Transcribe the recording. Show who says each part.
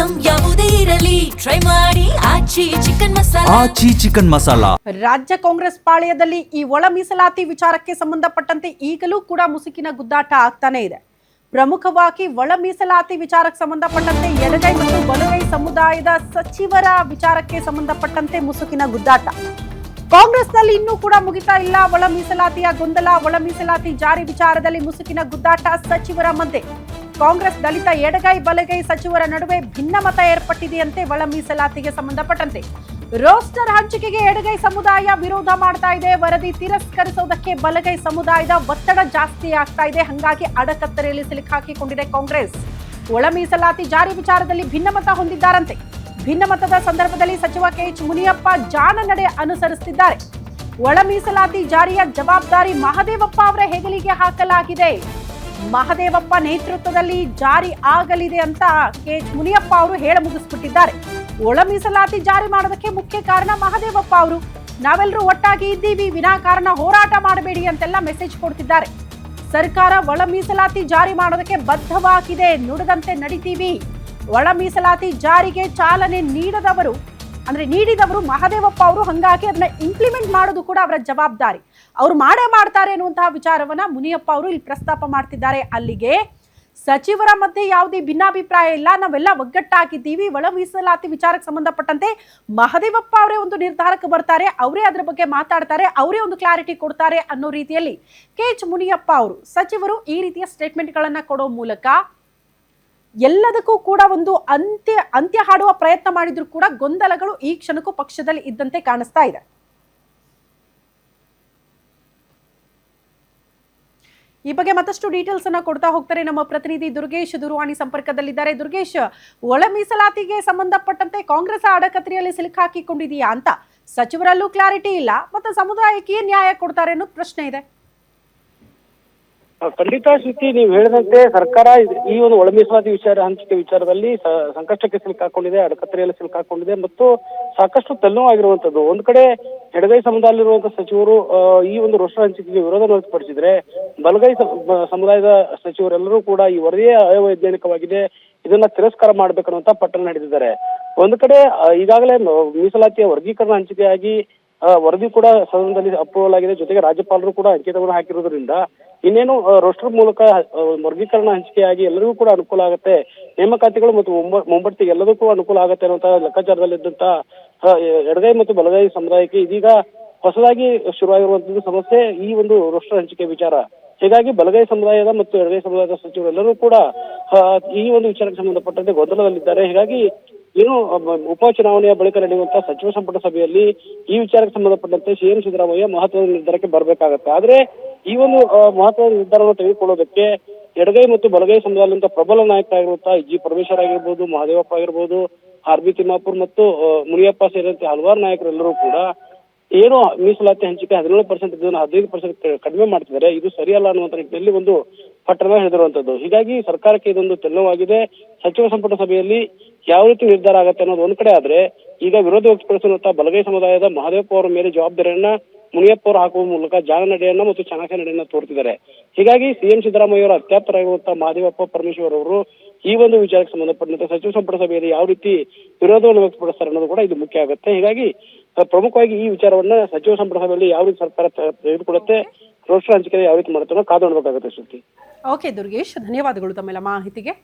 Speaker 1: Item ಯಾವುದೇ ಇರಲಿ try ಮಾಡಿ ಆಚಿ ಚಿಕನ್ ಮಸಾಲಾ.
Speaker 2: ರಾಜ್ಯ ಕಾಂಗ್ರೆಸ್ ಪಾಳೆಯದಲ್ಲಿ ಈ ಒಳ ಮೀಸಲಾತಿ ವಿಚಾರಕ್ಕೆ ಸಂಬಂಧಪಟ್ಟಂತೆ ಈಗಲೂ ಕೂಡ ಮುಸುಕಿನ ಗುದ್ದಾಟ ಆಗ್ತಾನೆ ಇದೆ. ಪ್ರಮುಖವಾಗಿ ಒಳ ಮೀಸಲಾತಿ ವಿಚಾರಕ್ಕೆ ಸಂಬಂಧಪಟ್ಟಂತೆ ಎಡಗೈ ಮತ್ತು ಬಲಗೈ ಸಮುದಾಯದ ಸಚಿವರ ವಿಚಾರಕ್ಕೆ ಸಂಬಂಧಪಟ್ಟಂತೆ ಮುಸುಕಿನ ಗುದ್ದಾಟ. ಕಾಂಗ್ರೆಸ್ನಲ್ಲಿ ಇನ್ನೂ ಕೂಡ ಮುಗಿತಾ ಇಲ್ಲ ಒಳ ಮೀಸಲಾತಿಯ ಗೊಂದಲ. ಒಳ ಮೀಸಲಾತಿ ಜಾರಿ ವಿಚಾರದಲ್ಲಿ ಮುಸುಕಿನ ಗುದ್ದಾಟ ಸಚಿವರ ಮಧ್ಯೆ. ಕಾಂಗ್ರೆಸ್ ದಲಿತ ಎಡಗೈ ಬಲಗೈ ಸಚಿವರ ನಡುವೆ ಭಿನ್ನಮತ ಏರ್ಪಟ್ಟಿದೆಯಂತೆ. ಒಳ ಮೀಸಲಾತಿಗೆ ಸಂಬಂಧಪಟ್ಟಂತೆ ರೋಸ್ಟರ್ ಹಂಚಿಕೆಗೆ ಎಡಗೈ ಸಮುದಾಯ ವಿರೋಧ ಮಾಡ್ತಾ ಇದೆ. ವರದಿ ತಿರಸ್ಕರಿಸುವುದಕ್ಕೆ ಬಲಗೈ ಸಮುದಾಯದ ಒತ್ತಡ ಜಾಸ್ತಿ ಆಗ್ತಾ ಇದೆ. ಹಾಗಾಗಿ ಅಡಕತ್ತರೆಯಲ್ಲಿ ಸಿಲುಕಾಕಿಕೊಂಡಿದೆ ಕಾಂಗ್ರೆಸ್. ಒಳ ಮೀಸಲಾತಿ ಜಾರಿ ವಿಚಾರದಲ್ಲಿ ಭಿನ್ನಮತ ಹೊಂದಿದ್ದಾರಂತೆ. ಭಿನ್ನಮತದ ಸಂದರ್ಭದಲ್ಲಿ ಸಚಿವ ಕೆಎಚ್ ಮುನಿಯಪ್ಪ ಜಾಣ ನಡೆ ಅನುಸರಿಸುತ್ತಿದ್ದಾರೆ. ಒಳ ಮೀಸಲಾತಿ ಜಾರಿಯ ಜವಾಬ್ದಾರಿ ಮಹದೇವಪ್ಪ ಅವರ ಹೆಗಲಿಗೆ ಹಾಕಲಾಗಿದೆ. ಮಹದೇವಪ್ಪ ನೇತೃತ್ವದಲ್ಲಿ ಜಾರಿ ಆಗಲಿದೆ ಅಂತ ಕೆಎಚ್ ಮುನಿಯಪ್ಪ ಅವರು ಹೇಳ ಮುಗಿಸ್ಬಿಟ್ಟಿದ್ದಾರೆ. ಒಳ ಮೀಸಲಾತಿ ಜಾರಿ ಮಾಡೋದಕ್ಕೆ ಮುಖ್ಯ ಕಾರಣ ಮಹದೇವಪ್ಪ ಅವರು. ನಾವೆಲ್ಲರೂ ಒಟ್ಟಾಗಿ ಇದ್ದೀವಿ, ವಿನಾಕಾರಣ ಹೋರಾಟ ಮಾಡಬೇಡಿ ಅಂತೆಲ್ಲ ಮೆಸೇಜ್ ಕೊಡ್ತಿದ್ದಾರೆ. ಸರ್ಕಾರ ಒಳ ಮೀಸಲಾತಿ ಜಾರಿ ಮಾಡೋದಕ್ಕೆ ಬದ್ಧವಾಗಿದೆ, ನುಡಿದಂತೆ ನಡಿತೀವಿ. ಒಳ ಮೀಸಲಾತಿ ಜಾರಿಗೆ ಚಾಲನೆ ನೀಡಿದವರು ಮಹದೇವಪ್ಪ ಅವರು. ಹಾಗಾಗಿ ಅದನ್ನ ಇಂಪ್ಲಿಮೆಂಟ್ ಮಾಡೋದು ಕೂಡ ಅವರ ಜವಾಬ್ದಾರಿ. ಅವರು ಮಾಡ್ತಾರೆ ಅನ್ನುವಂತಹ ವಿಚಾರವನ್ನ ಮುನಿಯಪ್ಪ ಅವರು ಇಲ್ಲಿ ಪ್ರಸ್ತಾಪ ಮಾಡ್ತಿದ್ದಾರೆ. ಅಲ್ಲಿಗೆ ಸಚಿವರ ಮಧ್ಯೆ ಯಾವುದೇ ಭಿನ್ನಾಭಿಪ್ರಾಯ ಇಲ್ಲ, ನಾವೆಲ್ಲ ಒಗ್ಗಟ್ಟಾಗಿದ್ದೀವಿ. ಒಳ ಮೀಸಲಾತಿ ವಿಚಾರಕ್ಕೆ ಸಂಬಂಧಪಟ್ಟಂತೆ ಮಹದೇವಪ್ಪ ಅವರೇ ಒಂದು ನಿರ್ಧಾರಕ್ಕೆ ಬರ್ತಾರೆ, ಅವರೇ ಅದರ ಬಗ್ಗೆ ಮಾತಾಡ್ತಾರೆ, ಅವರೇ ಒಂದು ಕ್ಲಾರಿಟಿ ಕೊಡ್ತಾರೆ ಅನ್ನೋ ರೀತಿಯಲ್ಲಿ ಕೆಎಚ್ ಮುನಿಯಪ್ಪ ಅವರು ಸಚಿವರು ಈ ರೀತಿಯ ಸ್ಟೇಟ್ಮೆಂಟ್ಗಳನ್ನ ಕೊಡೋ ಮೂಲಕ ಎಲ್ಲದಕ್ಕೂ ಕೂಡ ಒಂದು ಅಂತ್ಯ ಹಾಡುವ ಪ್ರಯತ್ನ ಮಾಡಿದ್ರು ಕೂಡ ಗೊಂದಲಗಳು ಈ ಕ್ಷಣಕ್ಕೂ ಪಕ್ಷದಲ್ಲಿ ಇದ್ದಂತೆ ಕಾಣಿಸ್ತಾ ಇದೆ. ಈ ಬಗ್ಗೆ ಮತ್ತಷ್ಟು ಡೀಟೇಲ್ಸ್ ಅನ್ನ ಕೊಡ್ತಾ ಹೋಗ್ತಾರೆ ನಮ್ಮ ಪ್ರತಿನಿಧಿ ದುರ್ಗೇಶ್ ದೂರವಾಣಿ ಸಂಪರ್ಕದಲ್ಲಿದ್ದಾರೆ. ದುರ್ಗೇಶ್, ಒಳ ಮೀಸಲಾತಿಗೆ ಸಂಬಂಧಪಟ್ಟಂತೆ ಕಾಂಗ್ರೆಸ್ ಅಡಕತ್ರಿಯಲ್ಲಿ ಸಿಲುಕಾಕಿಕೊಂಡಿದೆಯಾ ಅಂತ ಸಚಿವರಲ್ಲೂ ಕ್ಲಾರಿಟಿ ಇಲ್ಲ, ಮತ್ತೆ ಸಮುದಾಯಕ್ಕೆ ನ್ಯಾಯ ಕೊಡ್ತಾರೆ ಅನ್ನೋದು ಪ್ರಶ್ನೆ ಇದೆ.
Speaker 3: ಖಂಡಿತ ಶ್ರುತಿ, ನೀವು ಹೇಳಿದಂತೆ ಸರ್ಕಾರ ಈ ಒಂದು ಒಳ ಮೀಸಲಾತಿ ಹಂಚಿಕೆ ವಿಚಾರದಲ್ಲಿ ಸಂಕಷ್ಟಕ್ಕೆ ಸಿಲುಕಾಕೊಂಡಿದೆ, ಅಡಕತ್ತರೆಯಲ್ಲಿ ಸಿಲುಕಾಕೊಂಡಿದೆ ಮತ್ತು ಸಾಕಷ್ಟು ತಲೆನೋವಾಗಿರುವಂತದ್ದು. ಒಂದ್ ಕಡೆ ಎಡಗೈ ಸಮುದಾಯದಲ್ಲಿರುವಂತಹ ಸಚಿವರು ಈ ಒಂದು ರೋಸ್ಟರ್ ಹಂಚಿಕೆಗೆ ವಿರೋಧ ವ್ಯಕ್ತಪಡಿಸಿದ್ರೆ, ಬಲಗೈ ಸಮುದಾಯದ ಸಚಿವರೆಲ್ಲರೂ ಕೂಡ ಈ ವರದಿಯೇ ಅವೈಜ್ಞಾನಿಕವಾಗಿದೆ, ಇದನ್ನ ತಿರಸ್ಕಾರ ಮಾಡ್ಬೇಕನ್ನುವಂತ ಪಟ್ಟಣ ನಡೆದಿದ್ದಾರೆ. ಒಂದ್ ಕಡೆ ಈಗಾಗಲೇ ಮೀಸಲಾತಿಯ ವರ್ಗೀಕರಣ ಹಂಚಿಕೆಯಾಗಿ ವರದಿ ಕೂಡ ಸದನದಲ್ಲಿ ಅಪ್ರೂವಲ್ ಆಗಿದೆ. ಜೊತೆಗೆ ರಾಜ್ಯಪಾಲರು ಕೂಡ ಅಂಕಿತವನ್ನು ಹಾಕಿರೋದ್ರಿಂದ ಇನ್ನೇನು ರೋಸ್ಟರ್ ಮೂಲಕ ವರ್ಗೀಕರಣ ಹಂಚಿಕೆಯಾಗಿ ಎಲ್ಲರಿಗೂ ಕೂಡ ಅನುಕೂಲ ಆಗುತ್ತೆ, ನೇಮಕಾತಿಗಳು ಮತ್ತು ಮುಂಬಡ್ತಿಗೆ ಎಲ್ಲದಕ್ಕೂ ಅನುಕೂಲ ಆಗುತ್ತೆ ಅನ್ನುವಂತ ಲೆಕ್ಕಾಚಾರದಲ್ಲಿದ್ದಂತ ಎಡಗೈ ಮತ್ತು ಬಲಗೈ ಸಮುದಾಯಕ್ಕೆ ಇದೀಗ ಹೊಸದಾಗಿ ಶುರುವಾಗಿರುವಂತದ್ದು ಸಮಸ್ಯೆ ಈ ಒಂದು ರೋಸ್ಟರ್ ಹಂಚಿಕೆ ವಿಚಾರ. ಹೀಗಾಗಿ ಬಲಗೈ ಸಮುದಾಯದ ಮತ್ತು ಎಡಗೈ ಸಮುದಾಯದ ಸಚಿವರೆಲ್ಲರೂ ಕೂಡ ಈ ಒಂದು ವಿಚಾರಕ್ಕೆ ಸಂಬಂಧಪಟ್ಟಂತೆ ಗೊಂದಲದಲ್ಲಿದ್ದಾರೆ. ಹೀಗಾಗಿ ಏನು ಉಪಚುನಾವಣೆಯ ಬಳಿಕ ನಡೆಯುವಂತಹ ಸಚಿವ ಸಂಪುಟ ಸಭೆಯಲ್ಲಿ ಈ ವಿಚಾರಕ್ಕೆ ಸಂಬಂಧಪಟ್ಟಂತೆ ಸಿಎಂ ಸಿದ್ದರಾಮಯ್ಯ ಮಹತ್ವದ ನಿರ್ಧಾರಕ್ಕೆ ಬರಬೇಕಾಗತ್ತೆ. ಆದ್ರೆ ಈ ಒಂದು ಮಹತ್ವದ ನಿರ್ಧಾರವನ್ನು ತೆಗೆದುಕೊಳ್ಳೋದಕ್ಕೆ ಎಡಗೈ ಮತ್ತು ಬಲಗೈ ಸಮುದಾಯದಂತ ಪ್ರಬಲ ನಾಯಕರಾಗಿರುವಂತಹ ಜಿ ಪರಮೇಶ್ವರ್ ಆಗಿರ್ಬೋದು, ಮಹದೇವಪ್ಪ ಆಗಿರ್ಬೋದು, ಆರ್ ಬಿ ತಿಮ್ಮಾಪುರ್ ಮತ್ತು ಮುನಿಯಪ್ಪ ಸೇರಿದಂತೆ ಹಲವಾರು ನಾಯಕರೆಲ್ಲರೂ ಕೂಡ ಏನು ಮೀಸಲಾತಿ ಹಂಚಿಕೆ 17% ಇದನ್ನು 15% ಕಡಿಮೆ ಮಾಡ್ತಿದ್ದಾರೆ, ಇದು ಸರಿಯಲ್ಲ ಅನ್ನುವಂತ ನಿಟ್ಟಿನಲ್ಲಿ ಒಂದು ಪಟ್ಟಣ ಹೇಳಿರುವಂತದ್ದು. ಹೀಗಾಗಿ ಸರ್ಕಾರಕ್ಕೆ ಇದೊಂದು ತೆಲ್ಲವಾಗಿದೆ. ಸಚಿವ ಸಂಪುಟ ಸಭೆಯಲ್ಲಿ ಯಾವ ರೀತಿ ನಿರ್ಧಾರ ಆಗತ್ತೆ ಅನ್ನೋದು ಒಂದ್ ಕಡೆ ಆದ್ರೆ, ಈಗ ವಿರೋಧ ವ್ಯಕ್ತಪಡಿಸಿರುವಂತಹ ಬಲಗೈ ಸಮುದಾಯದ ಮಹದೇವಪ್ಪ ಅವರ ಮೇಲೆ ಜವಾಬ್ದಾರಿಯನ್ನ ಮುನಿಯಪ್ಪ ಅವರು ಹಾಕುವ ಮೂಲಕ ಜಾಣ ನಡೆಯನ್ನ ಮತ್ತು ಚಾಣಕ್ಯ ನಡೆಯನ್ನ ತೋರ್ತಿದ್ದಾರೆ. ಹೀಗಾಗಿ ಸಿಎಂ ಸಿದ್ದರಾಮಯ್ಯ ಅವರ ಅತ್ಯಾಪ್ತರಾಗಿರುವಂತಹ ಮಹದೇವಪ್ಪ ಪರಮೇಶ್ವರ್ ಅವರು ಈ ಒಂದು ವಿಚಾರಕ್ಕೆ ಸಂಬಂಧಪಟ್ಟಂತೆ ಸಚಿವ ಸಂಪುಟ ಸಭೆಯಲ್ಲಿ ಯಾವ ರೀತಿ ವಿರೋಧವನ್ನು ವ್ಯಕ್ತಪಡಿಸ್ತಾರೆ ಅನ್ನೋದು ಕೂಡ ಇದು ಮುಖ್ಯ ಆಗುತ್ತೆ. ಹೀಗಾಗಿ ಪ್ರಮುಖವಾಗಿ ಈ ವಿಚಾರವನ್ನ ಸಚಿವ ಸಂಪುಟ ಸಭೆಯಲ್ಲಿ ಯಾವ ರೀತಿ ಸರ್ಕಾರ ತೆಗೆದುಕೊಳ್ಳುತ್ತೆ, ರೋಸ್ಟರ್ ಹಂಚಿಕೆ ಯಾವ ರೀತಿ ಮಾಡುತ್ತೆ ಕಾದು ನೋಡಬೇಕಾಗುತ್ತೆ ಶ್ರುತಿ.
Speaker 2: ಓಕೆ ದುರ್ಗೇಶ್, ಧನ್ಯವಾದಗಳು ತಮ್ಮೆಲ್ಲ ಮಾಹಿತಿಗೆ.